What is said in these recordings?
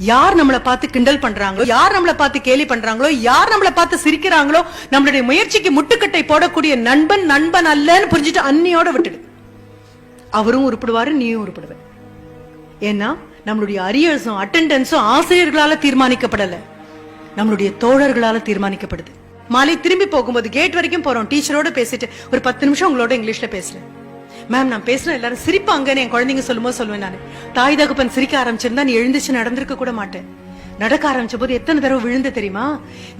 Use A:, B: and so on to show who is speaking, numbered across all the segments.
A: யார் நம்மளை பார்த்து கிண்டல் பண்றாங்களோ, யார் நம்மளை பார்த்து கேலி பண்றாங்களோ, யார் நம்மளை பார்த்து சிரிக்கிறாங்களோ, நம்மளுடைய முயற்சிக்கு முட்டுக்கட்டை போடக்கூடிய நண்பன் நண்பன் அல்லன்னு புரிஞ்சுட்டு அன்னியோட விட்டுடு. அவரும் உருப்படுவாரு, நீயும் உருப்படுவ. ஏன்னா நம்மளுடைய அரியர்ஸும் அட்டெண்டன்ஸும் ஆசிரியர்களால தீர்மானிக்கப்படல, நம்மளுடைய தோழர்களால தீர்மானிக்கப்படுது. மாலை திரும்பி போகும்போது கேட் வரைக்கும் போறோம், டீச்சரோட பேசிட்டு ஒரு 10 நிமிஷம் உங்களோட இங்கிலீஷ்ல பேசுறேன். மேம் நான் பேசுறேன், எல்லாரும் சிரிப்பாங்கன்னு என் குழந்தைங்க சொல்லும்போது சொல்லுவேன் நான், தாய் தகப்பன் சிரிக்க ஆரம்பிச்சிருந்தா நீ எழுந்துச்சு நடந்திருக்க கூட மாட்டேன். நடக்க ஆரம்பிச்ச போது எத்தனை தடவை விழுந்த தெரியுமா?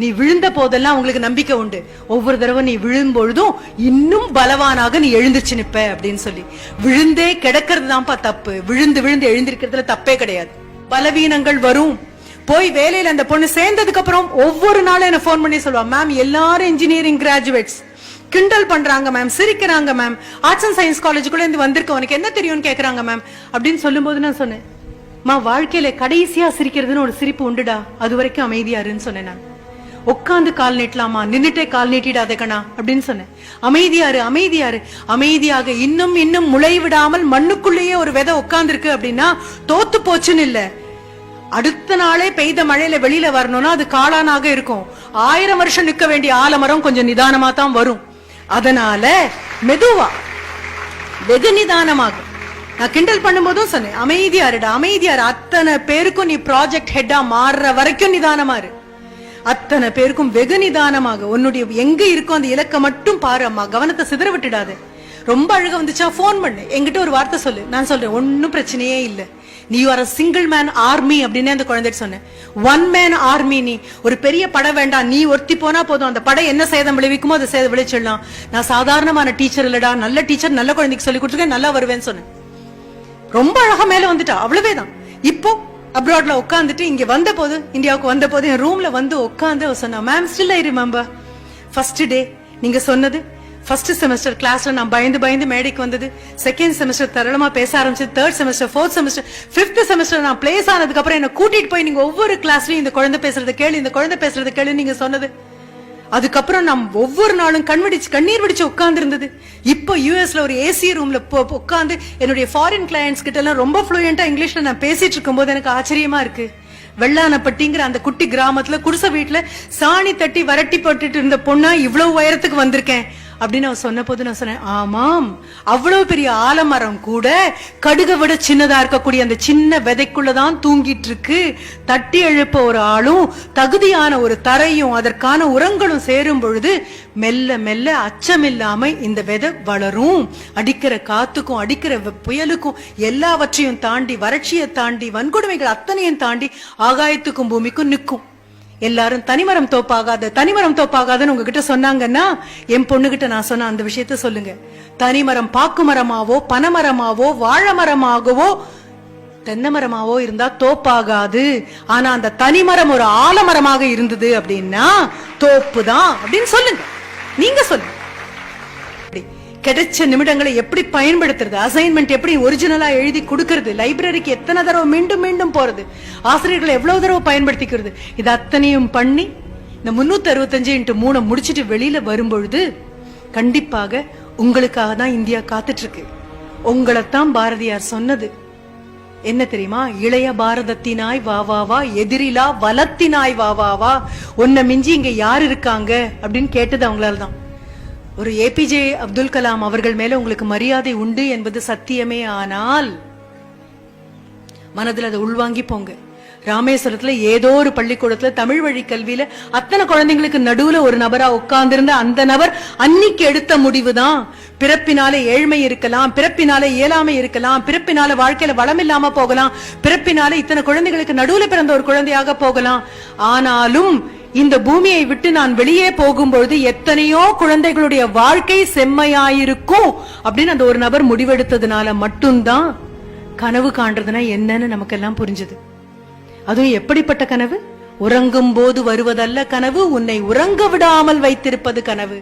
A: நீ விழுந்த போதெல்லாம் உங்களுக்கு நம்பிக்கை உண்டு, ஒவ்வொரு தடவை நீ விழும்பொழுதும் இன்னும் பலவானாக நீ எழுந்திருச்சு நிப்ப அப்படின்னு சொல்லி. விழுந்தே கிடக்கிறது தான்ப்பா தப்பு, விழுந்து விழுந்து எழுந்திருக்கிறதுல தப்பே கிடையாது. பலவீனங்கள் வரும். போய் வேலையில அந்த பொண்ணு சேர்ந்ததுக்கு அப்புறம் ஒவ்வொரு நாளும் என்ன போன் பண்ணி சொல்லுவா, மேம் எல்லாரும் இன்ஜினியரிங் கிராஜுவேட்ஸ், கிண்டல் பண்றாங்க மேம், சிரிக்கிறாங்க மேம், ஆர்ட்ஸ் அண்ட் சயின்ஸ் காலேஜுக்குள்ள இருந்து வந்திருக்க, உனக்கு என்ன தெரியும்னு கேக்குறாங்க மேம் அப்படின்னு சொல்லும் போது நான் சொன்னேன், மா வாழ்க்கையில கடைசியா சிரிக்கிறதுன்னு ஒரு சிரிப்பு உண்டுடா, அது வரைக்கும் அமைதியாருன்னு சொன்னேன். நான் உட்காந்து கால் நீட்டலாமா, நின்னுட்டே கால் நீட்டிடாத கண்ணா அப்படின்னு சொன்னேன். அமைதியாரு அமைதியாரு. அமைதியாக இன்னும் இன்னும் முளை விடாமல் மண்ணுக்குள்ளேயே ஒரு விதை உட்கார்ந்து இருக்கு அப்படின்னா தோத்து போச்சுன்னு இல்ல, அடுத்த நாளே பெய்த மழையில வெளியில வரணும்னா அது காளானாக இருக்கும். 1000 வருஷம் நிக்க வேண்டிய ஆலமரம் கொஞ்சம் நிதானமா தான் வரும். அதனால மெதுவா வெகு நிதானமாக. நான் கிண்டல் பண்ணும்போதும் சொன்னேன், அமைதியாருடா அமைதியாரு. அத்தனை பேருக்கும் நீ ப்ராஜெக்ட் ஹெட்டா மாறுற வரைக்கும் நிதானமா இரு. அத்தனை பேருக்கும் வெகு நிதானமாக உன்னுடைய எங்க இருக்கும் அந்த இலக்க மட்டும் பாரு அம்மா, கவனத்தை சிதற விட்டுடாது. ரொம்ப அழுக வந்துச்சா போன் பண்ணு, என்கிட்ட ஒரு வார்த்தை சொல்லு. நான் சொல்றேன் ஒன்னும் பிரச்சனையே இல்ல, நீ are a single man army அப்படின்னு அந்த குழந்தைக்கு சொன்னேன். 1 மேன் ஆர்மி. நீ ஒரு பெரிய படை வேண்டாம், நீ ஒருத்தி போனா போதும், அந்த படை என்ன சேதம் விளைவிக்குமோ அதை சேதம் விளைச்சிடலாம். நான் சாதாரணமான டீச்சர் இல்லடா, நல்ல டீச்சர், நல்ல குழந்தைக்கு சொல்லி கொடுத்துருக்கேன், நல்லா வருவேன்னு சொன்னேன். ரொம்ப அழகா மேல வந்துட்டா, அவ்வளவேதான். இப்போ அப்ராட்ல உட்காந்துட்டு இங்க வந்த போது, இந்தியாவுக்கு வந்த போது என் ரூம்ல வந்து உட்காந்து சொன்னா, ma'am still I remember first day நீங்க சொன்னது. ஃபர்ஸ்ட் செமஸ்டர் கிளாஸ்ல நான் பயந்து பயந்து மேடைக்கு வந்தது, செகண்ட் செமஸ்டர் தரளமா பேச ஆரம்பிச்சது, third semester, fourth semester, fifth semester நான் பிளேஸ் ஆனதுக்கு அப்புறம் என்ன கூட்டிட்டு போய் நீங்க ஒவ்வொரு கிளாஸ்லயும் இந்த குழந்தை பேசுறத கேளு, இந்த குழந்தை பேசுறத கேளு நீங்க சொன்னது. அதுக்கப்புறம் நான் ஒவ்வொரு நாளும் கண்ணீர் விடிச்சு உட்கார்ந்து இருந்தது. இப்போ யூஎஸ்ல ஒரு ஏசி ரூம்ல உட்கார்ந்து என்னுடைய ஃபாரின் கிளையன்ட்ஸ் கிட்ட எல்லாம் ரொம்ப ஃப்ளூயண்டா இங்கிலீஷ்ல நான் பேசிட்டு இருக்கும் போது எனக்கு ஆச்சரியமா இருக்கு. வெள்ளானப்பட்டிங்கிற அந்த குட்டி கிராமத்துல குடிசை வீட்டுல சாணி தட்டி வரட்டி போட்டுட்டு இருந்த பொண்ணா இவ்வளவு உயரத்துக்கு வந்திருக்கேன் அப்படின்னு அவன் சொன்ன போது நான் சொன்னேன், ஆமாம் அவ்வளவு பெரிய ஆலமரம் கூட கடுகை விட சின்னதா இருக்கக்கூடிய அந்த சின்ன விதைக்குள்ளதான் தூங்கிட்டு இருக்கு. தட்டி எழுப்ப ஒரு ஆளும் தகுதியான ஒரு தரையும் அதற்கான உரங்களும் சேரும் பொழுது மெல்ல மெல்ல அச்சமில்லாம இந்த விதை வளரும். அடிக்கிற காத்துக்கும் அடிக்கிற புயலுக்கும் எல்லாவற்றையும் தாண்டி, வறட்சியை தாண்டி, வன்கொடுமைகள் அத்தனையும் தாண்டி ஆகாயத்துக்கும் பூமிக்கும் நிற்கும். எல்லாரும் தனிமரம் தோப்பாகாதுன்னு உங்ககிட்ட சொன்னாங்கன்னா என் பொண்ணுகிட்ட நான் சொன்ன அந்த விஷயத்த சொல்லுங்க. தனிமரம் பாக்கு மரமாவோ பனைமரமாவோ வாழை மரமாகவோ தென்னை மரமாவோ இருந்தா தோப்பாகாது. ஆனா அந்த தனிமரம் ஒரு ஆலமரமாக இருந்தது அப்படின்னா தோப்பு தான் அப்படின்னு சொல்லுங்க. நீங்க சொல்லுங்க. கிடைச்ச நிமிடங்களை எப்படி பயன்படுத்துறது, அசைன்மெண்ட் எப்படி ஒரிஜினலா எழுதி கொடுக்கறது, லைப்ரரிக்கு எத்தனை தடவை மீண்டும் மீண்டும் போறது, ஆசிரியர்களை எவ்வளவு தடவை பயன்படுத்திக்கிறது, இது அத்தனையும் பண்ணி இந்த 365x3 முடிச்சிட்டு வெளியில வரும்பொழுது கண்டிப்பாக உங்களுக்காக தான் இந்தியா காத்துட்டு இருக்கு. உங்களைத்தான் பாரதியார் சொன்னது என்ன தெரியுமா? இளைய பாரதத்தினாய் வா வா வா, எதிரிலா வலத்தினாய் வா வா வா, உன்னை மிஞ்சி இங்க யார் இருக்காங்க அப்படின்னு கேட்டது அவங்களால தான். ஒரு ஏபிஜே அப்துல் கலாம் அவர்கள் மேல உங்களுக்கு மரியாதை உண்டு என்பது சத்தியமே. ஆனால் மனதில் அதை உள்வாங்கி போங்க. ராமேஸ்வரத்துல ஏதோ ஒரு பள்ளிக்கூடத்துல தமிழ் வழி கல்வியில அத்தனை குழந்தைங்களுக்கு நடுவுல ஒரு நபரா உட்கார்ந்திருந்த அந்த நபர் அன்னைக்கு எடுத்த முடிவுதான். பிறப்பினாலே ஏழ்மை இருக்கலாம், பிறப்பினாலே இயலாமை இருக்கலாம், பிறப்பினால வாழ்க்கையில வளம் இல்லாம போகலாம், பிறப்பினால இத்தனை குழந்தைகளுக்கு நடுவுல பிறந்த ஒரு குழந்தையாக போகலாம். ஆனாலும் இந்த பூமியை விட்டு நான் வெளியே போகும்பொழுது எத்தனையோ குழந்தைகளுடைய வாழ்க்கை செம்மையாயிருக்கும் அப்படின்னு அந்த ஒரு நபர் முடிவெடுத்ததுனால மட்டும்தான் கனவு காண்றதுனா என்னன்னு நமக்கெல்லாம் புரிஞ்சது. அதுவும் எப்படிப்பட்ட கனவு? உறங்கும் போது வருவதல்ல கனவு, உன்னை உறங்க விடாமல் வைத்திருப்பது கனவு.